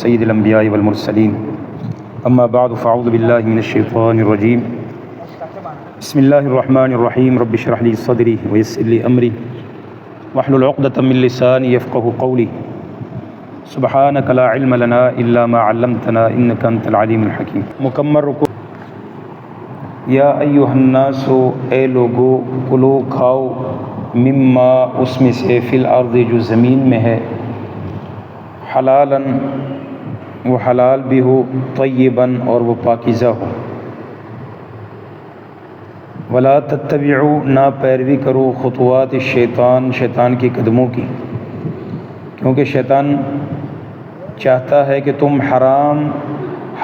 سید الانبیاء والمرسلین اما بعد فاعوذ باللہ من الشیطان الرجیم بسم اللہ الرحمن الرحیم رب اشرح لی صدری ویسر لی امری واحلل عقدۃ من لسانی یفقهوا قولی سبحانک لا علم لنا الا ما علمتنا انک انت العلیم الحکیم۔ مکمل رکوع۔ یا ایھا الناس، اے لوگو، کلو کھاؤ، مما اس میں سے، فی الارض جو زمین میں ہے، حلالًا وہ حلال بھی ہو، طیباً اور وہ پاکیزہ ہو، ولا تتبعوا نہ پیروی کرو، خطوات الشیطان، شیطان کے قدموں کی، کیونکہ شیطان چاہتا ہے کہ تم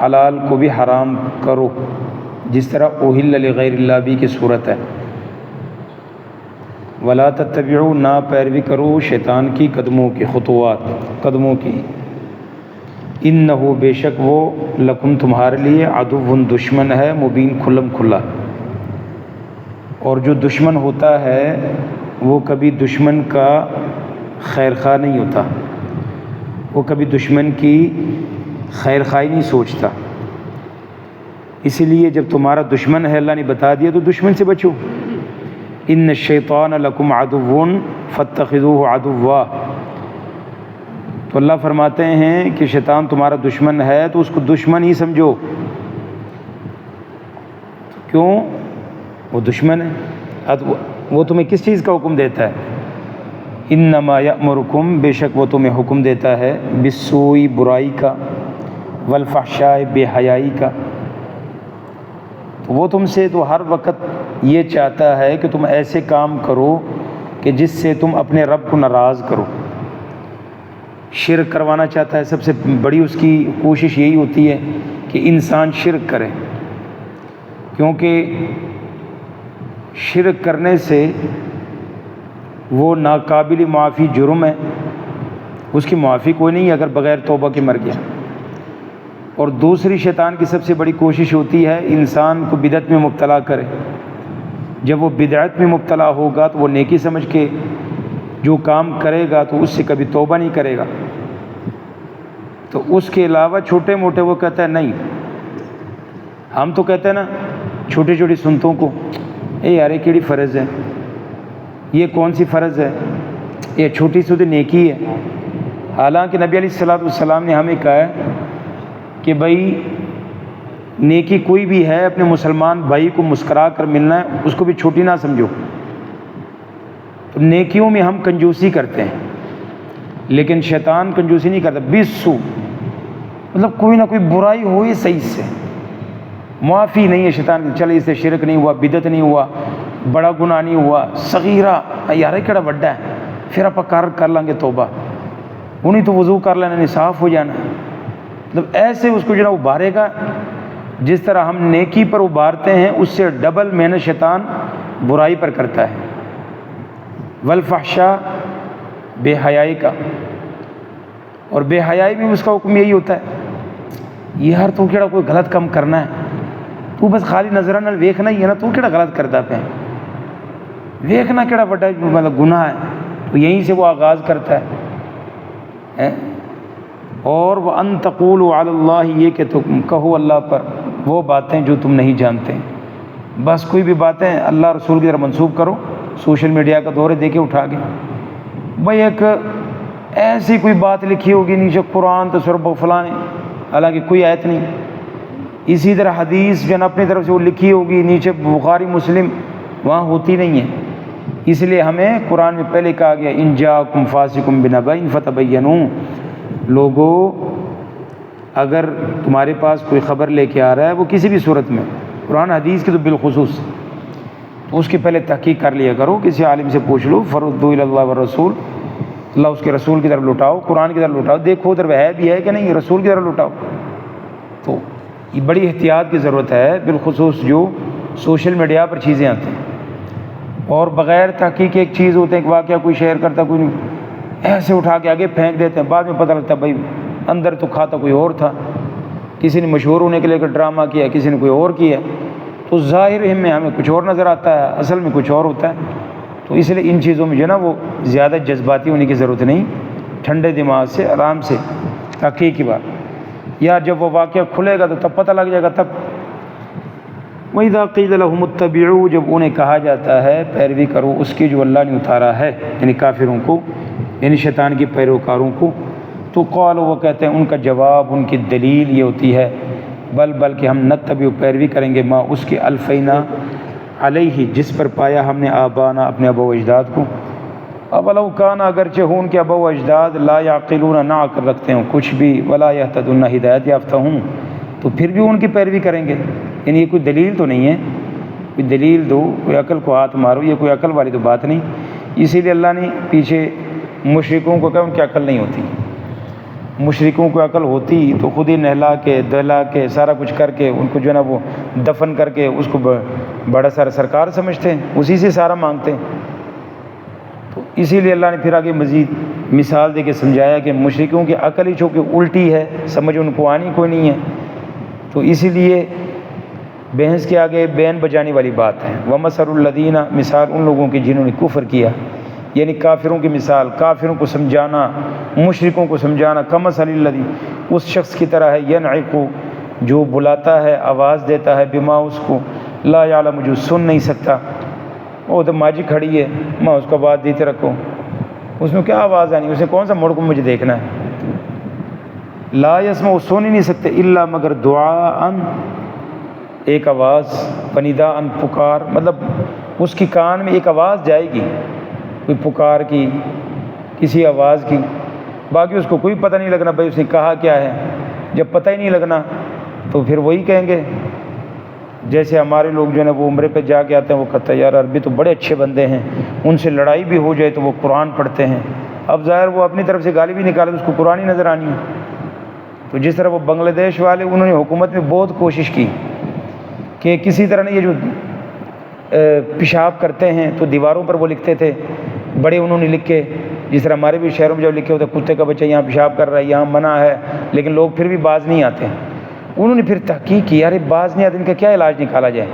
حلال کو بھی حرام کرو، جس طرح احل لغیر اللہ بھی کی صورت ہے۔ ولا تتبعوا نہ پیروی کرو شیطان کی قدموں کی، خطوات قدموں کی، انہ بے شک وہ لکم تمہارے لیے عدو دشمن ہے، مبین کھلم کھلا۔ اور جو دشمن ہوتا ہے وہ کبھی دشمن کا خیر خواہ نہیں ہوتا، وہ کبھی دشمن کی خیر خواہی نہیں سوچتا۔ اسی لیے جب تمہارا دشمن ہے، اللہ نے بتا دیا، تو دشمن سے بچو۔ ان الشیطان لکم عدو فاتخذوہ عدوا، تو اللہ فرماتے ہیں کہ شیطان تمہارا دشمن ہے تو اس کو دشمن ہی سمجھو۔ کیوں؟ وہ دشمن ہے، وہ تمہیں کس چیز کا حکم دیتا ہے؟ انما یأمرکم، بے شک وہ تمہیں حکم دیتا ہے، بالسوء برائی کا، والفحشاء بے حیائی کا۔ تو وہ تم سے تو ہر وقت یہ چاہتا ہے کہ تم ایسے کام کرو کہ جس سے تم اپنے رب کو ناراض کرو۔ شرک کروانا چاہتا ہے، سب سے بڑی اس کی کوشش یہی ہوتی ہے کہ انسان شرک کرے، کیونکہ شرک کرنے سے وہ ناقابل معافی جرم ہے، اس کی معافی کوئی نہیں اگر بغیر توبہ کے مر گیا۔ اور دوسری شیطان کی سب سے بڑی کوشش ہوتی ہے انسان کو بدعت میں مبتلا کرے۔ جب وہ بدعت میں مبتلا ہوگا تو وہ نیکی سمجھ کے جو کام کرے گا تو اس سے کبھی توبہ نہیں کرے گا، تو اس کے علاوہ چھوٹے موٹے وہ کہتا ہے نہیں۔ ہم تو کہتے ہیں نا چھوٹی چھوٹی سنتوں کو، اے یار یہ کیڑی فرض ہے، یہ کون سی فرض ہے، یہ چھوٹی سی نیکی ہے۔ حالانکہ نبی علیہ الصلوۃ والسلام نے ہمیں کہا ہے کہ بھائی نیکی کوئی بھی ہے، اپنے مسلمان بھائی کو مسکرا کر ملنا ہے، اس کو بھی چھوٹی نہ سمجھو۔ تو نیکیوں میں ہم کنجوسی کرتے ہیں، لیکن شیطان کنجوسی نہیں کرتا۔ بیسو مطلب کوئی نہ کوئی برائی ہوئی صحیح سے، معافی نہیں ہے شیطان کی۔ چلے اس سے شرک نہیں ہوا، بدعت نہیں ہوا، بڑا گناہ نہیں ہوا، صغیرہ یار کہڑا بڑا ہے، پھر آپ کر لیں گے توبہ، انہیں تو وضو کر لینا، صاف ہو جانا۔ مطلب ایسے اس کو جو ہے ابھارے گا، جس طرح ہم نیکی پر ابھارتے ہیں اس سے ڈبل محنت شیطان برائی پر کرتا ہے۔ والفحشاء بے حیائی کا، اور بے حیائی میں اس کا حکم یہی ہوتا ہے یار تو کیڑا کوئی غلط کام کرنا ہے، تو بس خالی نظرہ نال ویکھنا ہی ہے نا، تو کیڑا غلط کرتا پہ ویکھنا کیڑا بڑا مطلب گناہ ہے، تو یہیں سے وہ آغاز کرتا ہے۔ اور وَأَن تَقُولُوا عَلَى اللَّهِ، یہ کہ تم کہو اللہ پر وہ باتیں جو تم نہیں جانتے۔ بس کوئی بھی باتیں اللہ رسول کی طرف منسوب کرو، سوشل میڈیا کا دور ہے، دیکھے اٹھا کے بھائی ایک ایسی کوئی بات لکھی ہوگی نیچے قرآن تو سورہ فلاں، حالانکہ کوئی آیت نہیں۔ اسی طرح حدیث جو اپنی طرف سے وہ لکھی ہوگی نیچے بخاری مسلم، وہاں ہوتی نہیں ہے۔ اس لیے ہمیں قرآن میں پہلے کہا گیا ان جاءکم فاسق بنبأ فتبینوا، لوگوں اگر تمہارے پاس کوئی خبر لے کے آ رہا ہے وہ کسی بھی صورت میں، قرآن حدیث کی تو بالخصوص، تو اس کی پہلے تحقیق کر لیا کرو، کسی عالم سے پوچھ لو، فردوا الی اللہ والرسول، اللہ اس کے رسول کی طرف لوٹاؤ، قرآن کی طرف لوٹاؤ، دیکھو ادھر ہے بھی ہے کہ نہیں، رسول کی طرف لوٹاؤ۔ تو یہ بڑی احتیاط کی ضرورت ہے، بالخصوص جو سوشل میڈیا پر چیزیں آتی ہیں، اور بغیر تحقیق ایک چیز ہوتے ہیں، ایک واقعہ کوئی شیئر کرتا، کوئی ایسے اٹھا کے آگے پھینک دیتے ہیں، بعد میں پتہ لگتا ہے بھائی اندر تو کھاتا کوئی اور تھا، کسی نے مشہور ہونے کے لیے ڈرامہ کیا، کسی نے کوئی اور کیا، تو ظاہر میں ہمیں کچھ اور نظر آتا ہے، اصل میں کچھ اور ہوتا ہے۔ تو اس لیے ان چیزوں میں جو ہے نا وہ زیادہ جذباتی ہونے کی ضرورت نہیں، ٹھنڈے دماغ سے آرام سے تحقیق کی بات۔ یا جب وہ واقعہ کھلے گا تو تب پتہ لگ جائے گا تب۔ وَإِذَا قِيلَ لَهُمُ اتَّبِعُوا، جب انہیں کہا جاتا ہے پیروی کرو اس کی جو اللہ نے اتارا ہے، یعنی کافروں کو، یعنی شیطان کے پیروکاروں کو، تو قالوا، وہ کہتے ہیں، ان کا جواب، ان کی دلیل یہ ہوتی ہے، بلکہ ہم نتبع، پیروی کریں گے، ما اس کے الفینا علیہ، جس پر پایا ہم نے آبانا، اپنے ابا و اجداد کو، اولو کان، اگرچہ ہوں ان کے ابا و اجداد، لا یعقلون، نہ عقل رکھتے ہوں کچھ بھی، ولا یہتدون، ہدایت یافتہ ہوں، تو پھر بھی ان کی پیروی کریں گے۔ یعنی یہ کوئی دلیل تو نہیں ہے، کوئی دلیل دو، کوئی عقل کو ہاتھ مارو، یہ کوئی عقل والی تو بات نہیں۔ اسی لیے اللہ نے پیچھے مشرکوں کو کہا ان کی عقل نہیں ہوتی، مشرکوں کو عقل ہوتی تو خود ہی نہلا کے دہلا کے سارا کچھ کر کے ان کو جو ہے نا وہ دفن کر کے اس کو بڑا سارا سرکار سمجھتے ہیں، اسی سے سارا مانگتے ہیں۔ تو اسی لیے اللہ نے پھر آگے مزید مثال دے کے سمجھایا کہ مشرکوں کی عقل ہی چونکہ الٹی ہے، سمجھ ان کو آنی کوئی نہیں ہے، تو اسی لیے بحث کے آگے بین بجانے والی بات ہے۔ وَمَثَلُ الَّذِينَ، مثال ان لوگوں کی جنہوں نے کفر کیا، یعنی کافروں کی مثال، کافروں کو سمجھانا، مشرکوں کو سمجھانا، کَمَثَلِ الَّذِي، اس شخص کی طرح ہے، يَنْعِقُ، جو بلاتا ہے، آواز دیتا ہے، بما، اس کو، لا يعلم، جو سن نہیں سکتا۔ وہ تو ماجی کھڑی ہے، میں اس کو آواز دیتے رکھوں، اس میں کیا آواز آنی، اس نے کون سا موڑ کو مجھے دیکھنا ہے۔ لا يسمع، وہ سن ہی نہیں سکتے، الا، مگر دعاء، ایک آواز، ونداء، پکار، مطلب اس کی کان میں ایک آواز جائے گی، کوئی پکار کی، کسی آواز کی، باقی اس کو کوئی پتہ نہیں لگنا بھائی اس نے کہا کیا ہے۔ جب پتہ ہی نہیں لگنا تو پھر وہی کہیں گے، جیسے ہمارے لوگ جو ہے نا وہ عمرے پہ جا کے آتے ہیں، وہ کہتے ہیں یار عربی تو بڑے اچھے بندے ہیں، ان سے لڑائی بھی ہو جائے تو وہ قرآن پڑھتے ہیں۔ اب ظاہر وہ اپنی طرف سے گالی بھی نکالے تو اس کو قرآن ہی نظر آنی ہے۔ تو جس طرح وہ بنگلہ دیش والے، انہوں نے حکومت میں بہت کوشش کی کہ کسی طرح یہ جو پیشاب کرتے ہیں تو دیواروں پر وہ لکھتے تھے، بڑے انہوں نے لکھے، جس طرح ہمارے بھی شہروں میں جب لکھے ہوتے کتے کا بچہ یہاں پیشاب کر رہا ہے، یہاں منع ہے، لیکن لوگ پھر بھی باز نہیں آتے۔ انہوں نے پھر تحقیق کی، یار باز نہیں آتے، ان کا کیا علاج نکالا جائے۔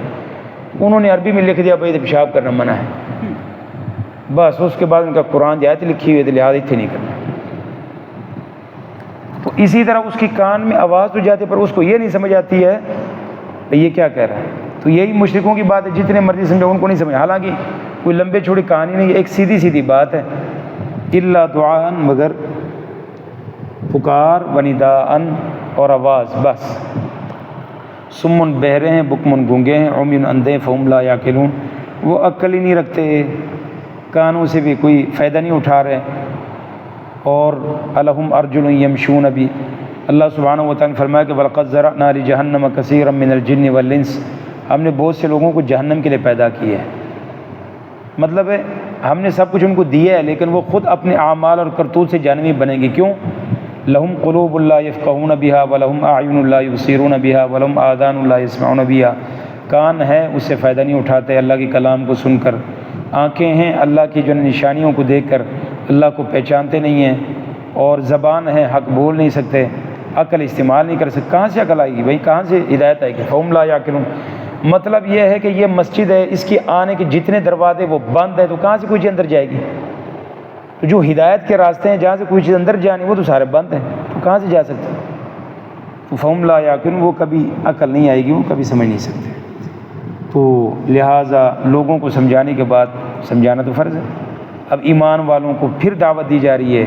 انہوں نے عربی میں لکھ دیا بھائی پیشاب کرنا منع ہے، بس اس کے بعد ان کا قرآن کی آیت لکھی ہوئی ہے، لہٰذا اتنے نہیں کرنا۔ تو اسی طرح اس کی کان میں آواز تو جاتی، پر اس کو یہ نہیں سمجھ آتی ہے یہ کیا کہہ رہا ہے۔ تو یہی مشرکوں کی بات ہے، جتنے مرضی سمجھو ان کو نہیں سمجھ، حالانکہ کوئی لمبے چھوڑی کہانی نہیں ہے، ایک سیدھی سیدھی بات ہے، الا دعاء، مگر پکار، ونداء، اور آواز، بس۔ سمن، بہرے ہیں، بکمن، گونگے ہیں، عمیٌ، اندھے، فہم لا یعقلون، وہ عقل ہی نہیں رکھتے، کانوں سے بھی کوئی فائدہ نہیں اٹھا رہے۔ اور الہم ارجل یمشون بھی، اللہ سبحانہ و تعالیٰ نے فرمایا کہ وَلَقَدْ ذَرَأْنَا لِجَهَنَّمَ كَثِيرًا مِّنَ الْجِنِّ وَالْإِنسِ، ہم نے بہت سے لوگوں کو جہنم کے لیے پیدا کیا ہے، مطلب ہے ہم نے سب کچھ ان کو دیا ہے، لیکن وہ خود اپنے اعمال اور کرتوت سے جہنمی بنیں گے۔ کیوں؟ لہم قلوب لا یفقہون بہا ولہم اعین لا یبصرون بہا ولہم آذان لا یسمعون بہا، کان ہے اس سے فائدہ نہیں اٹھاتے اللہ کے کلام کو سن کر، آنکھیں ہیں اللہ کی جو نشانیوں کو دیکھ کر اللہ کو پہچانتے نہیں ہیں، اور زبان ہے حق بول نہیں سکتے، عقل استعمال نہیں کر سکتے۔ کہاں سے عقل آئے گی بھائی، کہاں سے ہدایت آئے گی؟ فہم لا یعقلون، مطلب یہ ہے کہ یہ مسجد ہے، اس کی آنے کے جتنے دروازے وہ بند ہیں، تو کہاں سے کوئی چیز اندر جائے گی؟ تو جو ہدایت کے راستے ہیں جہاں سے کوئی چیز اندر جانی وہ تو سارے بند ہیں، تو کہاں سے جا سکتے؟ تو فہم لا یعقلون، وہ کبھی عقل نہیں آئے گی، وہ کبھی سمجھ نہیں سکتے۔ تو لہٰذا لوگوں کو سمجھانے کے بعد سمجھانا تو فرض ہے۔ اب ایمان والوں کو پھر دعوت دی جا رہی ہے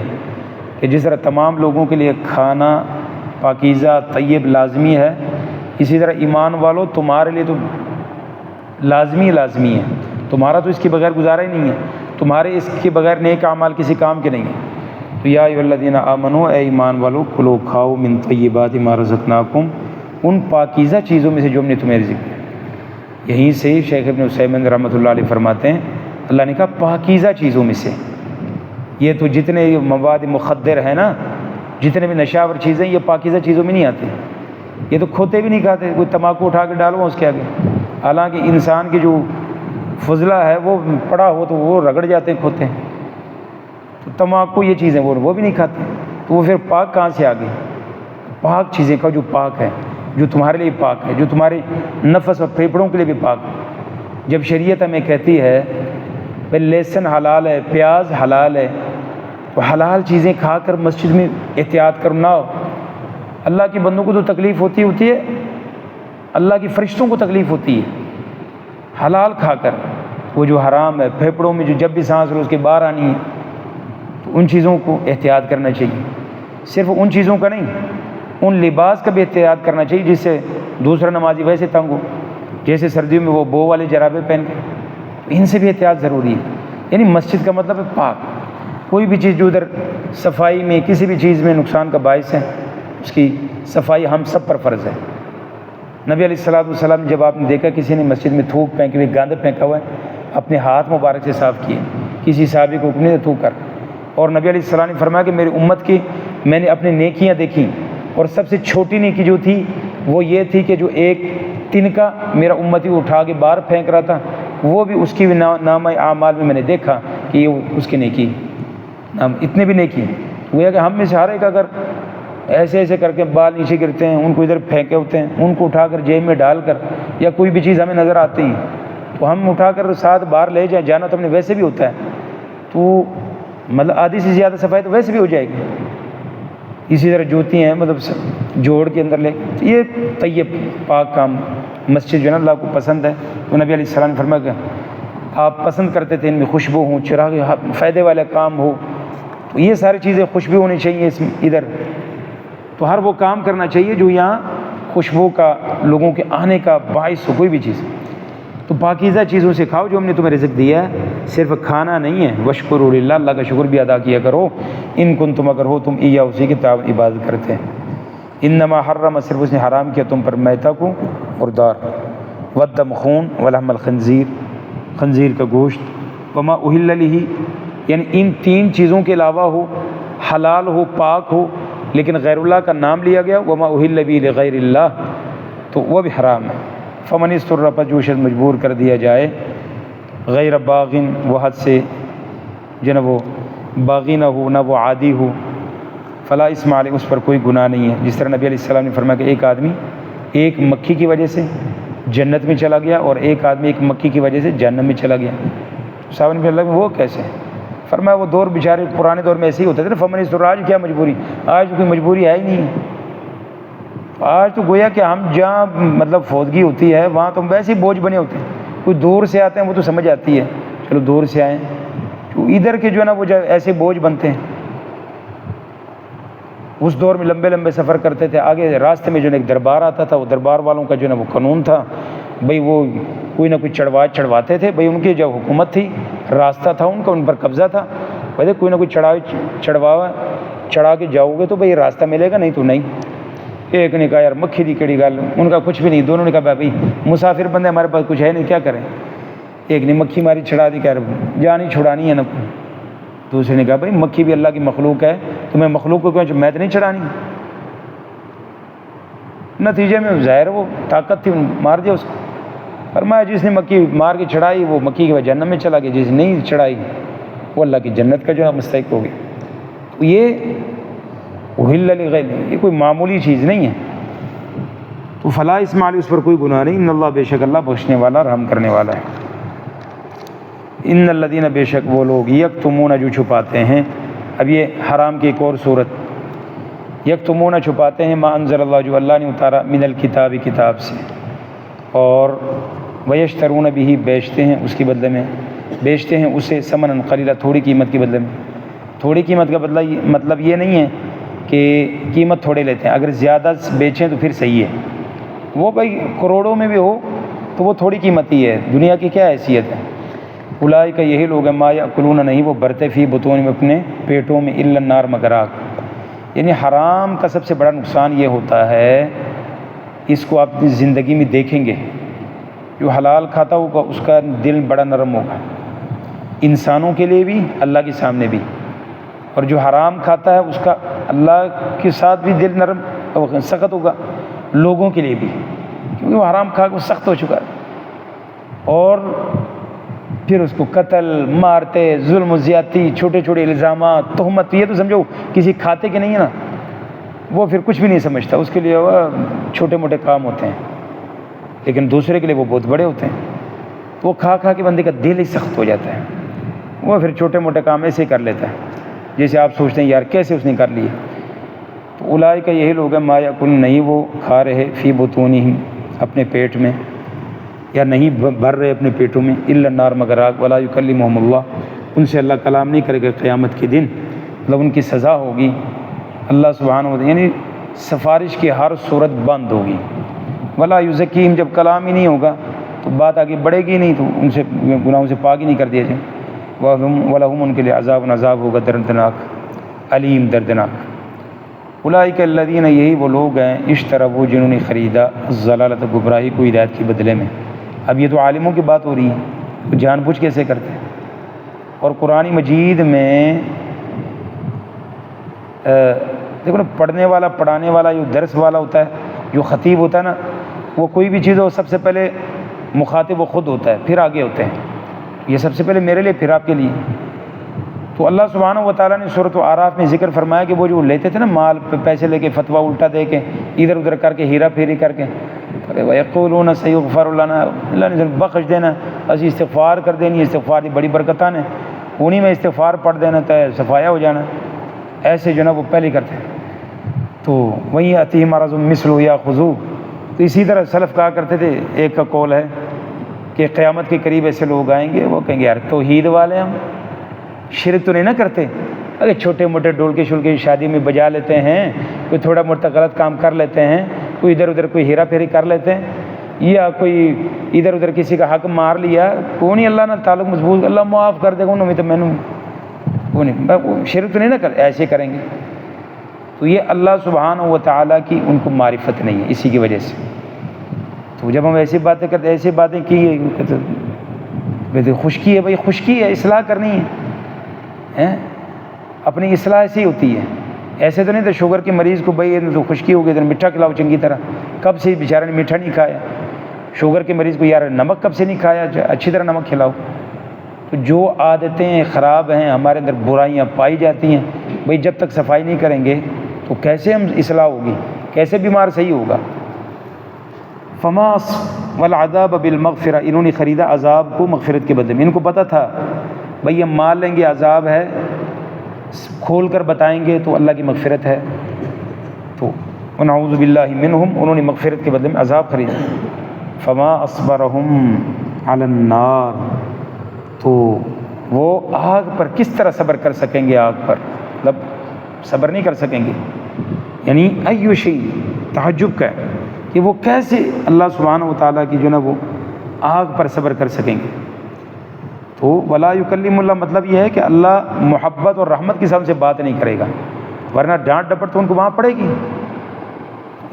کہ جس طرح تمام لوگوں کے لیے کھانا پاکیزہ طیب لازمی ہے، اسی طرح ایمان والوں تمہارے لیے تو لازمی ہے، تمہارا تو اس کے بغیر گزارا ہی نہیں ہے، تمہارے اس کے بغیر نیک اعمال کسی کام کے نہیں ہیں۔ تو یا ایھا الذین آمنوا، اے ایمان والو، کلو کھاؤ، من طیبات ما رزقناکم، ان پاکیزہ چیزوں میں سے جو ہم نے تمہیں رزق دیا۔ یہیں سے شیخ ابن عثیمین رحمۃ اللہ علیہ فرماتے ہیں اللہ نے کہا پاکیزہ چیزوں میں سے، یہ تو جتنے مواد مخدر ہیں نا، جتنے بھی نشاور چیزیں، یہ پاکیزہ چیزوں میں نہیں آتے، یہ تو کھوتے بھی نہیں کھاتے، کوئی تمباکو اٹھا کے ڈالو اس کے آگے، حالانکہ انسان کی جو فضلہ ہے وہ پڑا ہو تو وہ رگڑ جاتے ہیں کھوتے ہیں، تو تمباکو یہ چیزیں وہ بھی نہیں کھاتے، تو وہ پھر پاک کہاں سے آ گئی؟ پاک چیزیں کا جو پاک ہے، جو تمہارے لیے پاک ہے، جو تمہارے نفس اور پھیپھڑوں کے لیے بھی پاک ہے۔ جب شریعت ہمیں کہتی ہے بھائی لہسن حلال ہے، پیاز حلال ہے، تو حلال چیزیں کھا کر مسجد میں احتیاط کرو نہ ہو، اللہ کے بندوں کو تو تکلیف ہوتی ہے، اللہ کے فرشتوں کو تکلیف ہوتی ہے حلال کھا کر، وہ جو حرام ہے پھیپھڑوں میں جو جب بھی سانس لو اس کے باہر آنی ہے، تو ان چیزوں کو احتیاط کرنا چاہیے۔ صرف ان چیزوں کا نہیں، ان لباس کا بھی احتیاط کرنا چاہیے جس سے دوسرا نمازی ویسے تنگ ہو، جیسے سردیوں میں وہ بو والے جرابے پہن کے، ان سے بھی احتیاط ضروری ہے۔ یعنی مسجد کا مطلب ہے پاک، کوئی بھی چیز جو ادھر صفائی میں کسی بھی چیز میں نقصان کا باعث ہے اس کی صفائی ہم سب پر فرض ہے۔ نبی علیہ السلام جب آپ نے دیکھا کسی نے مسجد میں تھوک پھینکی ہوئی، گاندھ پھینکا ہوا ہے، اپنے ہاتھ مبارک سے صاف کیے، کسی صحابی کو حکم نہیں تھوک کر، اور نبی علیہ السلام نے فرمایا کہ میری امت کی میں نے اپنی نیکیاں دیکھیں، اور سب سے چھوٹی نیکی جو تھی وہ یہ تھی کہ جو ایک تنکا میرا امتی اٹھا کے باہر پھینک رہا تھا، وہ بھی اس کی بھی نامہ اعمال میں نے دیکھا کہ یہ اس کی نیکی نام، اتنے بھی نیکی گویا کہ ہم میں سے ہر ایک اگر ایسے ایسے کر کے بال نیچے گرتے ہیں، ان کو ادھر پھینکے ہوتے ہیں، ان کو اٹھا کر جیب میں ڈال کر، یا کوئی بھی چیز ہمیں نظر آتی ہے تو ہم اٹھا کر ساتھ باہر لے جائیں، جانا تو ہم نے ویسے بھی ہوتا ہے، تو مطلب آدھی سے زیادہ صفائی تو ویسے بھی ہو جائے گی۔ اسی طرح جوتی ہیں مطلب جوڑ کے اندر لے، یہ طیب پاک کام مسجد جو ہے نا اللہ کو پسند ہے، تو نبی علیہ السلام نے فرمایا کہ آپ پسند کرتے تھے ان میں خوشبو ہوں، چراغ فائدے والا کام ہو، تو یہ ساری چیزیں خوشبو ہونی چاہیے اس ادھر، تو ہر وہ کام کرنا چاہیے جو یہاں خوشبو کا لوگوں کے آنے کا باعث ہو، کوئی بھی چیز، تو پاکیزہ چیزوں سے کھاؤ جو ہم نے تمہیں رزق دیا ہے، صرف کھانا نہیں ہے، وشکروا للہ، اللہ کا شکر بھی ادا کیا کرو، ان کنتم اگر ہو تم ایاہ اسی کی عبادت کرتے ہیں۔ انما حرم، صرف اس نے حرام کیا تم پر میتا کو اور دار، والدم خون، ولحم الخنزیر، خنزیر کا گوشت، وما اہل لہ، یعنی ان تین چیزوں کے علاوہ ہو، حلال ہو، پاک ہو، لیکن غیر اللہ کا نام لیا گیا، وما اہل بہ لغیر اللہ، تو وہ بھی حرام ہے۔ فمن اضطر، پر جو شخص مجبور کر دیا جائے، غیر باغن، وہ حد سے جو نہ وہ باغی نہ ہو، نہ وہ عادی ہو، فلا اسم علیہ، اس پر کوئی گناہ نہیں ہے۔ جس طرح نبی علیہ السلام نے فرمایا کہ ایک آدمی ایک مکھی کی وجہ سے جنت میں چلا گیا، اور ایک آدمی ایک مکھی کی وجہ سے جہنم میں چلا گیا۔ صاحب نے اللہ وہ کیسے؟ فرمایا وہ دور بیچارے پرانے دور میں ایسے ہی ہوتے تھے نا، فمن اضطر، آج کیا مجبوری، آج کوئی مجبوری ہے ہی نہیں، آج تو گویا کہ ہم جہاں مطلب فوتگی ہوتی ہے وہاں تو ہم ویسے ہی بوجھ بنے ہوتے ہیں، کوئی دور سے آتے ہیں وہ تو سمجھ آتی ہے چلو دور سے آئیں، تو ادھر کے جو ہے نا وہ ایسے بوجھ بنتے ہیں۔ اس دور میں لمبے لمبے سفر کرتے تھے، آگے راستے میں جو ہے ایک دربار آتا تھا، وہ دربار والوں کا جو ہے نا وہ قانون تھا بھئی، وہ کوئی نہ کوئی چڑھواتے تھے بھئی، ان کی جو حکومت تھی، راستہ تھا ان کا، ان پر قبضہ تھا، بھئی کوئی نہ کوئی چڑھا کے جاؤ گے تو بھئی راستہ ملے گا، نہیں تو نہیں۔ ایک نے کہا یار مکھی دی کیڑی گل، ان کا کچھ بھی نہیں، دونوں نے کہا بھائی مسافر بندے ہمارے پاس کچھ ہے نہیں، کیا کریں؟ ایک نے مکھی ماری چھڑا دی، کہہ رہے جان ہی چھڑانی ہے نا، دوسرے نے کہا بھائی مکھی بھی اللہ کی مخلوق ہے، تمہیں مخلوق کو کیوں میں تو نہیں چھڑانی؟ نتیجے میں ظاہر وہ طاقت تھی، مار دیا اس کو۔ فرمایا جس نے مکھی مار کے چھڑائی وہ مکھی کے جہنم میں چلا گیا، جس نے نہیں چھڑائی وہ اللہ کی جنت کا جو ہے مستحق ہو گئی۔ تو یہ اہل لغیر، یہ کوئی معمولی چیز نہیں ہے، تو فلا اسم علیہ، اس پر کوئی گناہ نہیں، ان اللہ، بے شک اللہ بخشنے والا رحم کرنے والا ہے۔ ان الذین، بے شک وہ لوگ، یکتمون، جو چھپاتے ہیں، اب یہ حرام کی ایک اور صورت، یکتمون چھپاتے ہیں، ما انزل اللہ، جو اللہ نے اتارا، من الکتاب، کتاب سے، اور ویشترون بھی، بیچتے ہیں اس کے بدلے میں، بیچتے ہیں اسے ثمنا قلیلا، تھوڑی قیمت کے بدلے میں۔ تھوڑی قیمت کا مطلب یہ نہیں ہے کہ قیمت تھوڑے لیتے ہیں، اگر زیادہ بیچیں تو پھر صحیح ہے، وہ بھائی کروڑوں میں بھی ہو تو وہ تھوڑی قیمت ہی ہے، دنیا کی کیا حیثیت ہے۔ اولئک، یہی لوگ ہیں، ما یاکلون، نہیں وہ بھرتے، فی بطون، میں اپنے پیٹوں میں، الا النار، مگر آگ۔ یعنی حرام کا سب سے بڑا نقصان یہ ہوتا ہے، اس کو آپ اپنی زندگی میں دیکھیں گے، جو حلال کھاتا ہوگا اس کا دل بڑا نرم ہوگا، انسانوں کے لیے بھی، اللہ کے سامنے بھی، اور جو حرام کھاتا ہے اس کا اللہ کے ساتھ بھی دل نرم اور سخت ہوگا، لوگوں کے لیے بھی، کیونکہ وہ حرام کھا کے سخت ہو چکا ہے، اور پھر اس کو قتل، مارتے، ظلم و زیادتی، چھوٹے چھوٹے الزامات، تہمت، یہ تو سمجھو کسی کھاتے کے نہیں ہے نا، وہ پھر کچھ بھی نہیں سمجھتا، اس کے لیے وہ چھوٹے موٹے کام ہوتے ہیں، لیکن دوسرے کے لیے وہ بہت بڑے ہوتے ہیں، وہ کھا کھا کے بندے کا دل ہی سخت ہو جاتا ہے، وہ پھر چھوٹے موٹے کام ایسے ہی کر لیتا ہے، جیسے آپ سوچتے ہیں یار کیسے اس نے کر لیے، تو اولئک یہی لوگ ہیں ما یاکل نہیں وہ کھا رہے فی بطونہم اپنے پیٹ میں، یا نہیں بھر رہے اپنے پیٹوں میں، الا النار مگر آگ، ولا یکلمہم اللہ ان سے اللہ کلام نہیں کرے گا قیامت کے دن، مطلب ان کی سزا ہوگی اللہ سبحانہ و تعالیٰ، یعنی سفارش کی ہر صورت بند ہوگی، ولا یزکیہم جب کلام ہی نہیں ہوگا تو بات آگے بڑھے گی نہیں، تو ان سے گناہوں سے پاک ہی نہیں کر دیا جائے، وَلَهُمْ ان کے لیے عذاب ہوگا دردناک علیم دردناک۔ اولئک الذین یہی وہ لوگ ہیں اشتروا جنہوں نے خریدا الضلالۃ گمراہی کو ہدایت کے بدلے میں۔ اب یہ تو عالموں کی بات ہو رہی ہے، وہ جان بوجھ کیسے کرتے ہیں۔ اور قرآن مجید میں دیکھو نا، پڑھنے والا پڑھانے والا جو درس والا ہوتا ہے، جو خطیب ہوتا ہے نا، وہ کوئی بھی چیز ہو سب سے پہلے مخاطب وہ خود ہوتا ہے، پھر آگے ہوتے ہیں، یہ سب سے پہلے میرے لیے پھر آپ کے لیے۔ تو اللہ سبحانہ و تعالیٰ نے سورۃ اعراف میں ذکر فرمایا کہ وہ جو لیتے تھے نا مال پیسے لے کے فتویٰ الٹا دے کے ادھر ادھر کر کے ہیرا پھیری کر کے، وَيَقُولُونَ سَيُغْفَرُ لَنَا، اللہ نے بخش دینا، اسی استغفار کر دینی، استغفار دی بڑی برکتاں نے، انہیں میں استغفار پڑھ دینا تو صفایا ہو جانا، ایسے جو نا وہ پہلے کرتے ہیں۔ تو وہیں آتی مرض مثل یا خضو، تو اسی طرح سلف کہا کرتے تھے، ایک کا قول ہے کہ قیامت کے قریب ایسے لوگ آئیں گے، وہ کہیں گے یار توحید والے ہم شرک تو نہیں نہ کرتے، اگر چھوٹے موٹے ڈولکے شلکے شادی میں بجا لیتے ہیں، کوئی تھوڑا موٹا غلط کام کر لیتے ہیں، کوئی ادھر ادھر کوئی ہیرا پھیری کر لیتے ہیں، یا کوئی ادھر ادھر کسی کا حق مار لیا، کون ہی اللہ نہ تعلق مضبوط، اللہ معاف کر دے گا انہوں میں، تو میں نے وہ نہیں شرک تو نہیں نہ کر، ایسے کریں گے۔ تو یہ اللہ سبحانہ و تعالیٰ کی ان کو معرفت نہیں ہے، اسی کی وجہ سے۔ تو جب ہم ایسی باتیں کرتے، ایسی باتیں کی ہے، خشکی ہے بھائی، خشکی ہے، اصلاح کرنی ہے، اپنی اصلاح ایسی ہوتی ہے، ایسے تو نہیں تو شوگر کے مریض کو بھائی تو خشکی ہو گئی تو میٹھا کھلاؤ چنگی طرح، کب سے بیچارے نے میٹھا نہیں کھایا، شوگر کے مریض کو یار نمک کب سے نہیں کھایا، اچھی طرح نمک کھلاؤ۔ تو جو عادتیں خراب ہیں ہمارے اندر، برائیاں پائی جاتی ہیں، بھائی جب تک صفائی نہیں کریں گے تو کیسے ہم اصلاح ہوگی، کیسے بیمار صحیح ہوگا۔ فماس والعذاب بالمغفرہ، انہوں نے خریدا عذاب کو مغفرت کے بدلے میں، ان کو پتہ تھا بھائی ہم مان لیں گے عذاب ہے، کھول کر بتائیں گے تو اللہ کی مغفرت ہے، تو ونعوذ باللہ منہم، انہوں نے مغفرت کے بدلے میں عذاب خریدا۔ فما اصبرہم علی النار، تو وہ آگ پر کس طرح صبر کر سکیں گے، آگ پر مطلب صبر نہیں کر سکیں گے، یعنی ایو شیء تعجب کا ہے کہ وہ کیسے اللہ سبحانہ و تعالیٰ کی جو نا وہ آگ پر صبر کر سکیں گے۔ تو ولا یکلم اللہ، مطلب یہ ہے کہ اللہ محبت اور رحمت کے ساتھ سے بات نہیں کرے گا، ورنہ ڈانٹ ڈپٹ تو ان کو وہاں پڑے گی۔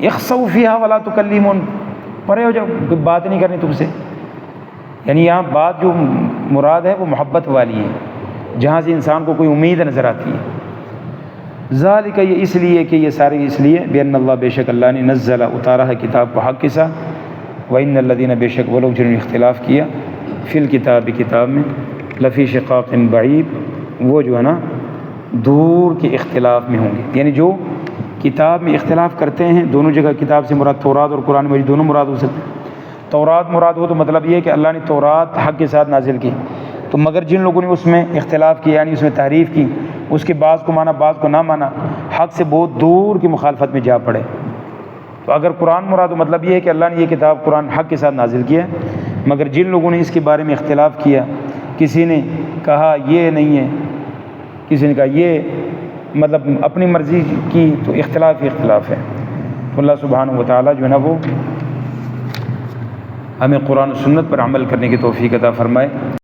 یخسؤ فیہا ولا تکلمون، پرے ہو جاؤ، کوئی بات نہیں کرنی تم سے، یعنی یہاں بات جو مراد ہے وہ محبت والی ہے، جہاں سے انسان کو کوئی امید نظر آتی ہے۔ ذالک، یہ اس لیے کہ یہ سارے اس لیے بین اللہ، بے شک اللہ نے نزل اتارا ہے کتاب کو حق کے ساتھ، وان الذین، بے شک وہ لوگ جنہوں نے اختلاف کیا فی الکتاب، کتاب میں، لفی شقاق بعید، وہ جو ہے نا دور کے اختلاف میں ہوں گے، یعنی جو کتاب میں اختلاف کرتے ہیں، دونوں جگہ کتاب سے مراد تورات اور قرآن مجید دونوں مراد ہو سکتے ہیں۔ تورات مراد ہو تو مطلب یہ ہے کہ اللہ نے تورات حق کے ساتھ نازل کی، تو مگر جن لوگوں نے اس میں اختلاف کیا، یعنی اس میں تحریف کی، اس کے بعض کو مانا بعض کو نہ مانا، حق سے بہت دور کی مخالفت میں جا پڑے۔ تو اگر قرآن مراد ہو مطلب یہ ہے کہ اللہ نے یہ کتاب قرآن حق کے ساتھ نازل کیا ہے، مگر جن لوگوں نے اس کے بارے میں اختلاف کیا، کسی نے کہا یہ نہیں ہے، کسی نے کہا یہ، مطلب اپنی مرضی کی، تو اختلاف ہی اختلاف ہے۔ تو اللہ سبحانہ و تعالیٰ جو ہے نا وہ ہمیں قرآن و سنت پر عمل کرنے کی توفیق عطا فرمائے۔